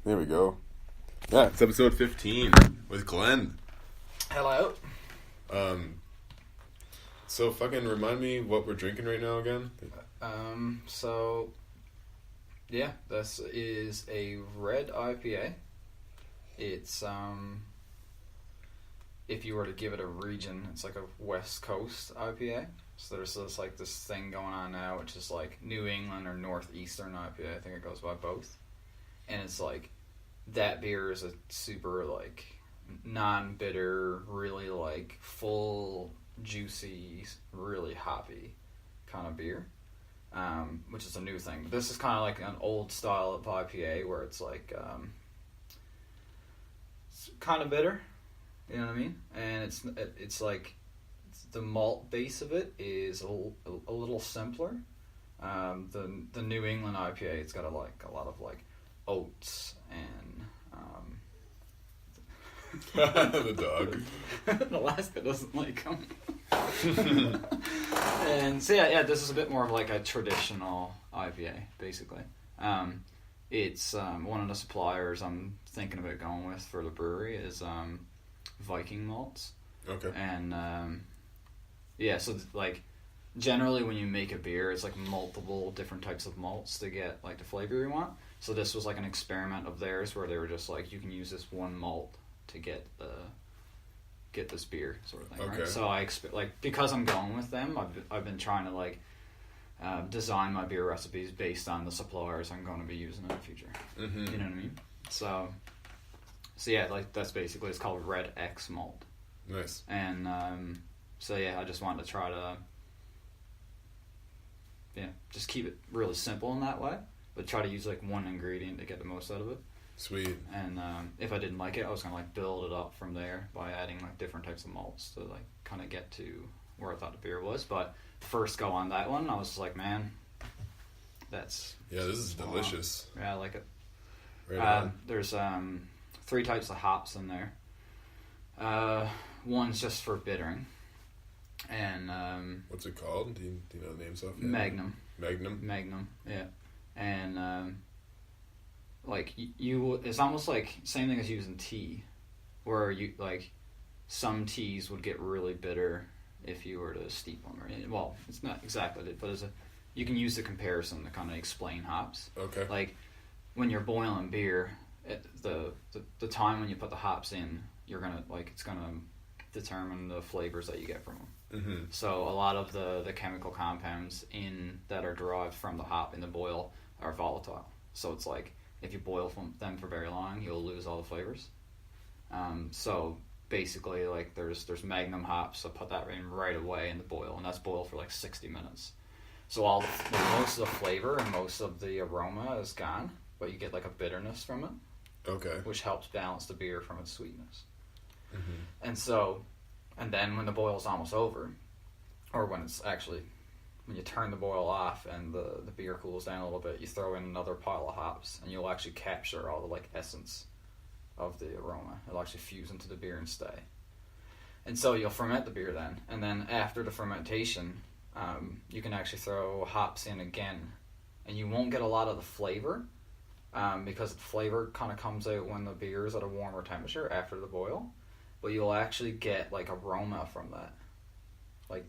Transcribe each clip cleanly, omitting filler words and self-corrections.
There we go. Yeah, it's episode 15 with Glen. Hello. So fucking remind me what we're drinking right now again. This is a red IPA. It's, if you were to give it a region, it's like a West Coast IPA. So there's this thing going on now, which is like New England or Northeastern IPA. I think it goes by both. And it's like, that beer is a super like non-bitter, really like full, juicy, really hoppy kind of beer, which is a new thing. But this is kind of like an old style of IPA where it's like it's kind of bitter, you know what I mean? And it's like the malt base of it is a little simpler. The New England IPA, it's got a lot of like oats and The dog. Alaska doesn't like them. And so this is a bit more of like a traditional IPA, basically. It's one of the suppliers I'm thinking about going with for the brewery is Viking malts. Okay. And so like generally when you make a beer, it's like multiple different types of malts to get like the flavor you want. So this was like an experiment of theirs where they were just like, you can use this one malt to get this beer sort of thing. Okay. Right? So I expect, like, because I'm going with them, I've been trying to like design my beer recipes based on the suppliers I'm going to be using in the future. Mm-hmm. You know what I mean? So yeah, like that's basically, it's called Red X malt. Nice. And I just wanted to try to just keep it really simple in that way, but try to use like one ingredient to get the most out of it. Sweet. And if I didn't like it, I was gonna like build it up from there by adding like different types of malts to like kind of get to where I thought the beer was. But first go on that one, I was just like, man, this is delicious. Yeah, I like it. Right on. There's 3 types of hops in there. One's just for bittering, and what's it called? Do you know the names of it? Magnum, yeah, and like you it's almost like same thing as using tea, where you like some teas would get really bitter if you were to steep them, well, it's not exactly it, but you can use the comparison to kind of explain hops. Okay. Like when you're boiling beer, the time when you put the hops in, it's gonna determine the flavors that you get from them. Mm-hmm. So a lot of the chemical compounds that are derived from the hop in the boil are volatile. So it's like, if you boil them for very long, you'll lose all the flavors. So basically, like there's Magnum hops, so put that in right away in the boil, and that's boiled for like 60 minutes. So most of the flavor and most of the aroma is gone, but you get like a bitterness from it. Okay. Which helps balance the beer from its sweetness. Mm-hmm. And then when the boil's almost over, or when you turn the boil off and the beer cools down a little bit, you throw in another pile of hops, and you'll actually capture all the like essence of the aroma. It'll actually fuse into the beer and stay. And so you'll ferment the beer then, and then after the fermentation, you can actually throw hops in again, and you won't get a lot of the flavor, because the flavor kind of comes out when the beer is at a warmer temperature after the boil, but you'll actually get like aroma from that. Like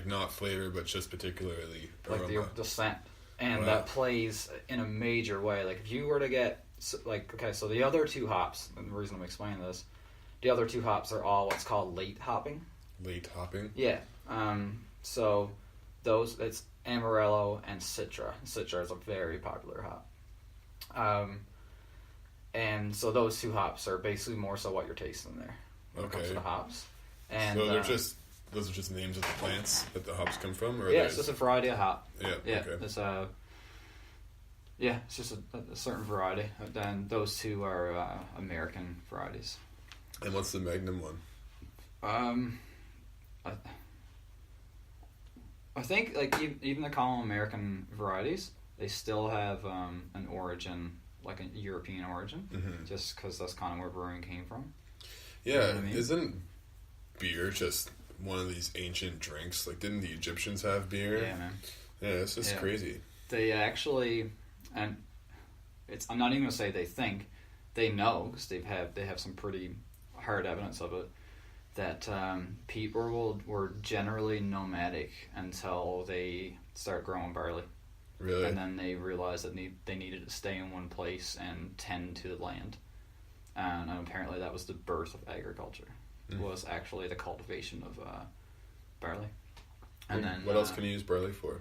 not flavor, but just particularly aroma. Like the scent. And wow. That plays in a major way. Like if you were to get, so the other 2 hops, and the reason I'm explaining this, the other 2 hops are all what's called late hopping. Late hopping? Yeah. So it's Amarillo and Citra. Citra is a very popular hop. And so those 2 hops are basically more so what you're tasting there when it comes to the hops. And so those are just names of the plants that the hops come from? Or it's just a variety of hop. Yeah, okay. It's just a certain variety. Then those 2 are American varieties. And what's the Magnum one? I think like even the common American varieties, they still have an origin, like a European origin, just because that's kind of where brewing came from. Yeah, you know what I mean? Isn't beer just one of these ancient drinks? Like, didn't the Egyptians have beer? Yeah, man. Yeah, it's just crazy. They actually, and I'm not even going to say they think, they know, because they have some pretty hard evidence of it, that people were generally nomadic until they start growing barley. Really? And then they realized that they needed to stay in one place and tend to the land. And apparently that was the birth of agriculture, was actually the cultivation of barley. And then what else can you use barley for?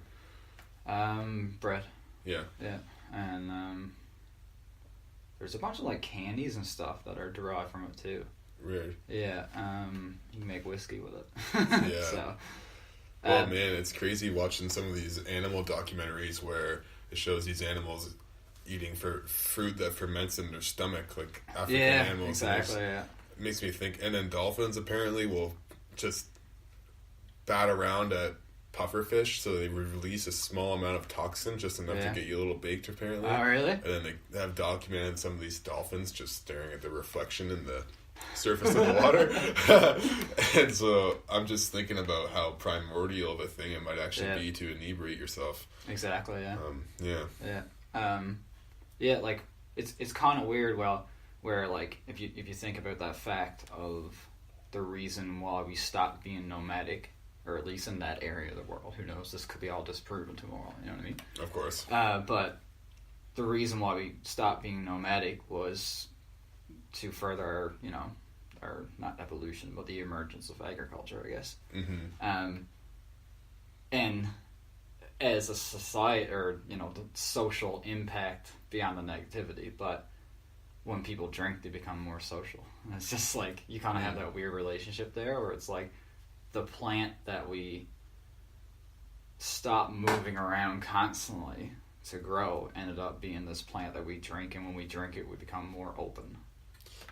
Bread. Yeah. Yeah. And there's a bunch of like candies and stuff that are derived from it too. Weird. Yeah. You can make whiskey with it. Yeah. So, well, man, it's crazy watching some of these animal documentaries where it shows these animals eating for fruit that ferments in their stomach, like African animals. Exactly. Yeah. It makes me think. And then dolphins apparently will just bat around at pufferfish, so they release a small amount of toxin, just enough to get you a little baked, apparently. Oh, really? And then they have documented some of these dolphins just staring at the reflection in the surface of the water. And so I'm just thinking about how primordial of a thing it might actually be to inebriate yourself. Exactly. Yeah. Yeah. Yeah. Like it's kind of weird. Well, where like if you think about that fact of the reason why we stopped being nomadic, or at least in that area of the world. Who knows? This could be all disproven tomorrow. You know what I mean? Of course. But the reason why we stopped being nomadic was to further our not evolution, but the emergence of agriculture, I guess. Mm-hmm. And as a society, or the social impact beyond the negativity, but when people drink, they become more social. And it's just like you kind of have that weird relationship there, where it's like the plant that we stop moving around constantly to grow ended up being this plant that we drink, and when we drink it, we become more open.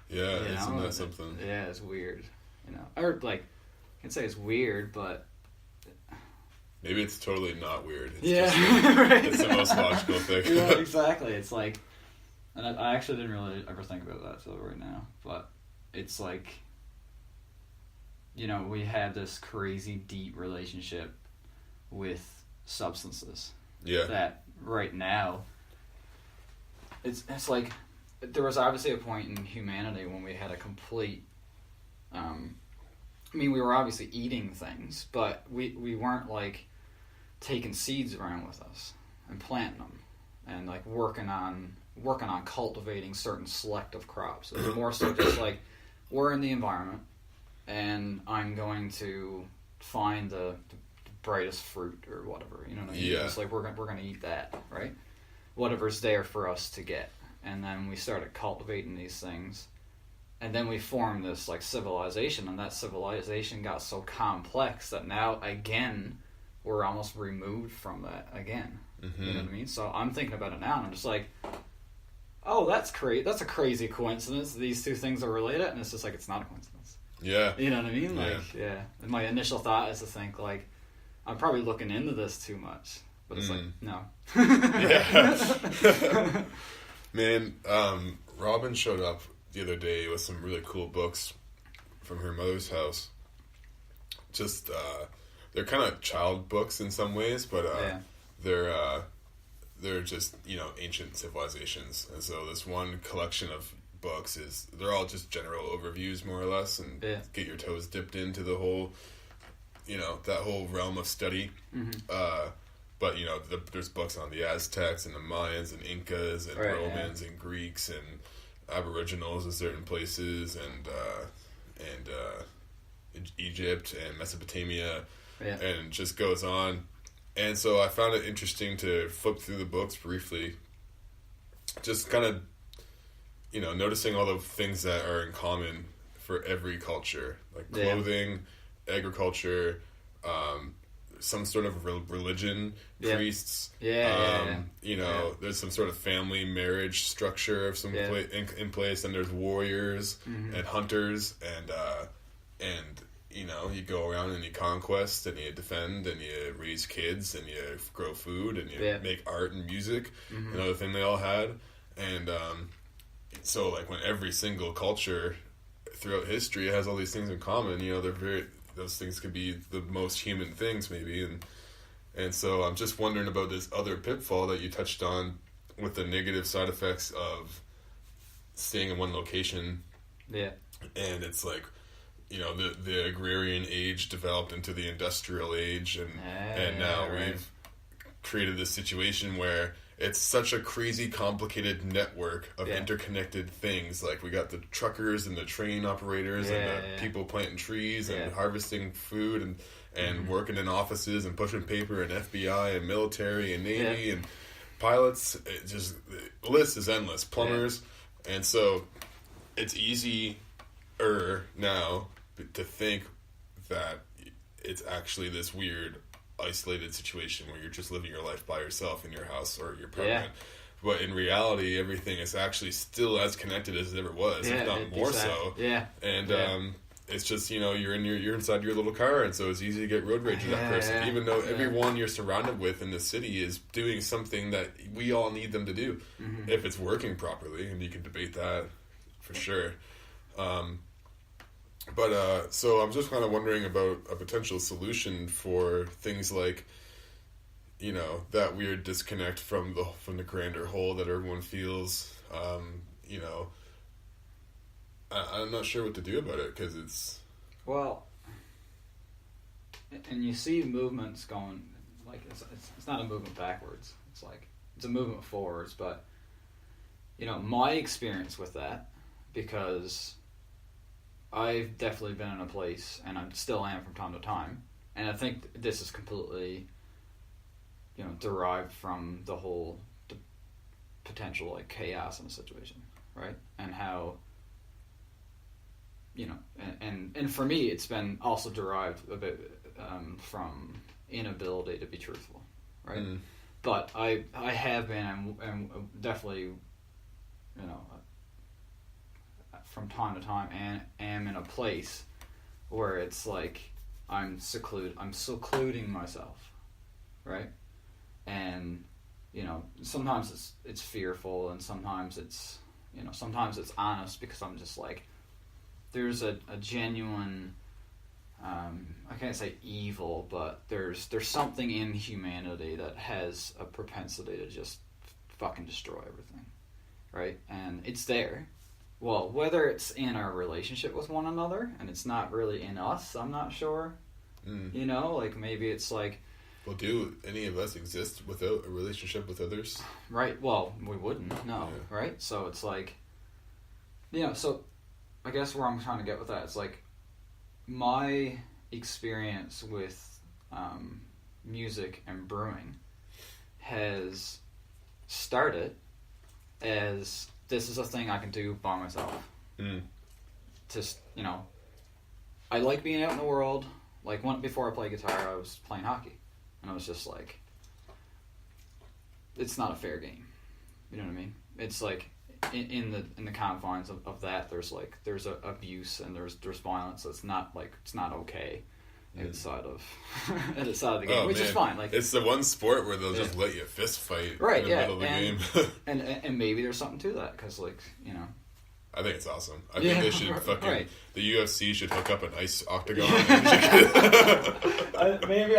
Yeah, isn't that something? Yeah, it's weird. Or like, I can say it's weird, but maybe it's totally not weird. It's right. It's the most logical thing. Yeah, exactly. It's like, and I actually didn't really ever think about that till right now, but it's like, we have this crazy deep relationship with substances. Yeah. That right now, it's like, there was obviously a point in humanity when we had a complete, we were obviously eating things, but we weren't like taking seeds around with us and planting them and like working on cultivating certain selective crops. It was more so just like, we're in the environment and I'm going to find the brightest fruit or whatever, you know what I mean? Yeah. It's like we're gonna eat that, right? Whatever's there for us to get. And then we started cultivating these things, and then we formed this like civilization, and that civilization got so complex that now again we're almost removed from that again. Mm-hmm. You know what I mean? So I'm thinking about it now, and I'm just like, oh, that's a crazy coincidence. These two things are related, and it's just like, it's not a coincidence. Yeah. You know what I mean? Like, yeah. And my initial thought is to think like, I'm probably looking into this too much, but it's like, no. Yeah. Man, Robin showed up the other day with some really cool books from her mother's house. Just, they're kind of child books in some ways, but they're just, ancient civilizations. And so this one collection of books they're all just general overviews, more or less, and get your toes dipped into the whole, that whole realm of study. Mm-hmm. But, there's books on the Aztecs and the Mayans and Incas and Romans and Greeks and Aboriginals in certain places and Egypt and Mesopotamia and just goes on. And so I found it interesting to flip through the books briefly, just kind of, noticing all the things that are in common for every culture, like clothing, agriculture, some sort of religion, priests. There's some sort of family marriage structure of some in place, and there's warriors and hunters, and you go around and you conquest and you defend and you raise kids and you grow food and you make art and music. Another thing they all had, and so like when every single culture throughout history has all these things in common, those things could be the most human things maybe, and so I'm just wondering about this other pitfall that you touched on with the negative side effects of staying in one location. Yeah. And it's like, you know, the agrarian age developed into the industrial age, and now we've created this situation where it's such a crazy complicated network of interconnected things. Like, we got the truckers and the train operators and the people planting trees and harvesting food and working in offices and pushing paper and FBI and military and Navy and pilots. It just, the list is endless. Plumbers. And so it's easier now to think that it's actually this weird isolated situation where you're just living your life by yourself in your house or your apartment. But in reality, everything is actually still as connected as it ever was, if not more so. And it's just, you know, you're inside your little car, and so it's easy to get road rage with that person, even though everyone you're surrounded with in the city is doing something that we all need them to do, if it's working properly, and you can debate that for sure. But so I'm just kind of wondering about a potential solution for things like, you know, that weird disconnect from the grander whole that everyone feels. You know, I'm not sure what to do about it, because it's... Well, and you see movements going, like, it's not a movement backwards. It's like, it's a movement forwards, but, you know, my experience with that, because I've definitely been in a place, and I still am from time to time, and I think this is completely, you know, derived from the whole potential, like, chaos in the situation, right? And how, you know, and for me, it's been also derived a bit from inability to be truthful, right? But I have been, and definitely, you know, from time to time, and am in a place where it's like I'm secluding myself, right? And, you know, sometimes it's fearful, and sometimes it's, you know, sometimes it's honest, because I'm just like, there's a genuine, I can't say evil, but there's something in humanity that has a propensity to just fucking destroy everything, right? And it's there. Well, whether it's in our relationship with one another, and it's not really in us, I'm not sure. You know, like, maybe it's like... Well, do any of us exist without a relationship with others? Right, well, we wouldn't, no, right? So it's like, you know, so I guess where I'm trying to get with that is, like, my experience with music and brewing has started as... this is a thing I can do by myself. Just, you know, I like being out in the world. Like, before I played guitar, I was playing hockey. And I was just like, it's not a fair game. You know what I mean? It's like, in the confines of that, there's abuse and there's violence. So it's not okay. Outside of the game, which is fine. Like, it's the one sport where they'll just let you fist fight in the middle of the game. and maybe there's something to that, because, like, you know, I think it's awesome. I think they should fucking the UFC should hook up an ice octagon. Maybe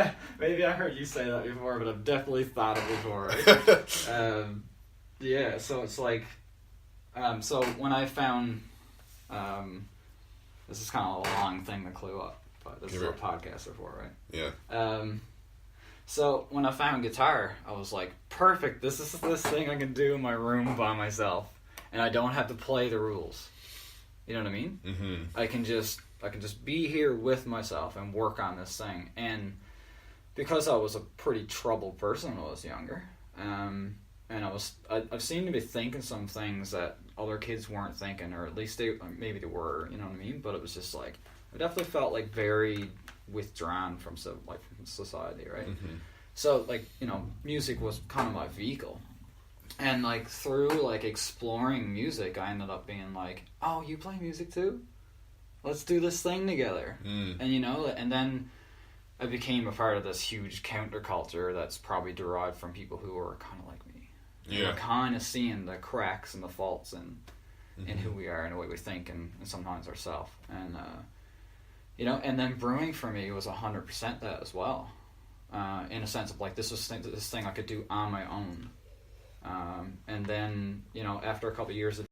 I heard you say that before, but I've definitely thought it before. Right? So it's like, so when I found, this is kind of a long thing to clue up. But this is what podcasts are for, right? Yeah. So when I found guitar, I was like, perfect. This is this thing I can do in my room by myself, and I don't have to play the rules. You know what I mean? Mm-hmm. I can just be here with myself and work on this thing. And because I was a pretty troubled person when I was younger, and I seemed to be thinking some things that other kids weren't thinking, or at least maybe they were. You know what I mean? But it was just like, I definitely felt like very withdrawn from society, right? Mm-hmm. So, like, you know, music was kind of my vehicle. And, like, through, like, exploring music, I ended up being like, oh, you play music too? Let's do this thing together. And, you know, and then I became a part of this huge counterculture that's probably derived from people who are kind of like me. Yeah. We're kind of seeing the cracks and the faults in who we are and the way we think and sometimes ourselves. And, you know, and then brewing for me was 100% that as well, in a sense of, like, this thing I could do on my own. And then, you know, after a couple of years of